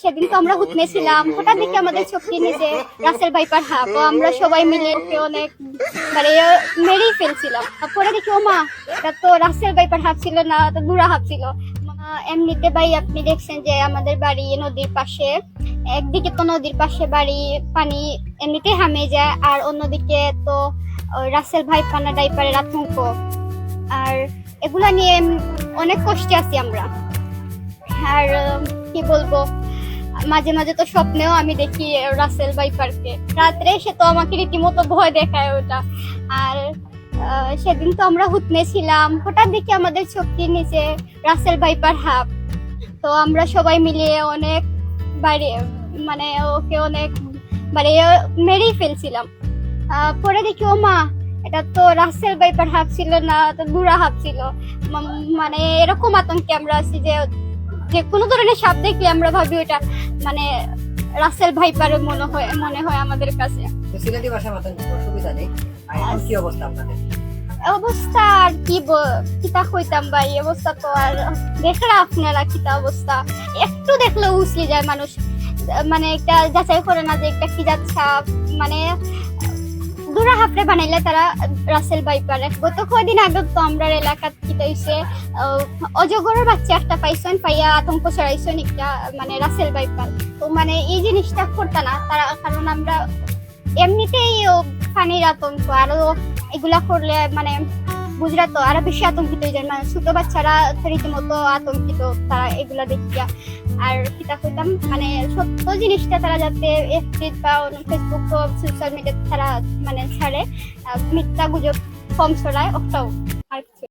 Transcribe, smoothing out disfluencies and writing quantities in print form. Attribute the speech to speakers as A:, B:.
A: সেদিন তো আমরা হুতমে ছিলাম, হঠাৎ দেখি আমাদের চোখের নিচে রাসেল ভাইপার হাঁপ। তো আমরা সবাই মিলে ওকে অনেক মানে মেরেই ফেলছিলাম। পরে দেখি ও মা, এটা তো রাসেল ভাইপার হাঁপ ছিল না, তো বুড়া হাঁপ ছিল। এমনিতে ভাই আপনি দেখছেন যে আমাদের বাড়ি নদীর পাশে, একদিকে তো নদীর পাশে বাড়ি, পানি এমনিতেই হামে যায়, আর অন্যদিকে তো রাসেল ভাইপার না ডাইপারের আতঙ্ক। আর এগুলা নিয়ে অনেক কষ্টে আছি আমরা। আর কি বলবো, মাঝে মাঝে তো স্বপ্নেও আমি দেখি রাসেল ভাইপারকে, রাত্রে সে তো আমাকে রীতিমতো ভয় দেখায় ওটা। আর সেদিন তো আমরা হুতমে ছিলাম, হঠাৎ দেখি আমাদের চোখের নিচে রাসেল ভাইপার হাঁপ। তো আমরা সবাই মিলে অনেক বাড়ি মানে ওকে অনেক মানে মেরেই ফেলছিলাম। পরে দেখি ও মা, এটা তো রাসেল ভাইপার হাঁপ ছিল না, তো বুড়া হাঁপ ছিল। মানে এরকম আতঙ্কে আমরা আছি যে যে কোনো ধরনের সাপ দেখলে আমরা ভাবি ওটা মানে রাসেল ভাইপার মনে হয় আমাদের কাছে।
B: সিলেটি ভাষার মতন সুবিধা নেই। আর কি অবস্থা আপনাদের?
A: অবস্থা আর কিতা কইতাম ভাই, অবস্থা তো আর দেখরা আপনারা কিতা অবস্থা, একটু দেখলে উছলে যায় মানুষ। মানে একটা যাচাই করে না যে একটা কি যাচ্ছে, মানে দুরা হাফরে বানাইলে তারা রাসেল ভাইপার। গত কয়দিন আগে তো আমরা এলাকাত কিতা হইছে, অজগরের বাচ্চা একটা পাইছেন, পাইয়া আতঙ্ক ছড়াইছেন একটা মানে রাসেল ভাইপার। তো মানে এই জিনিসটা করতে না তারা, কারণ আমরা এমনিতেই পানির আতঙ্ক, আরো এগুলা করলে মানে গুজরাট তো আরো বেশি আতঙ্কিত হয়ে যায়, মানে ছোট বাচ্চারা রীতিমতো আতঙ্কিত তারা এগুলা দেখিয়া। আর কিতা কইতাম মানে সত্য জিনিসটা তারা যাতে এফবি বা ফেসবুক সোশ্যাল মিডিয়াতে তারা মানে ছাড়ে, মিথ্যা গুজব কম ছড়ায়, ওটাও আর কিছু।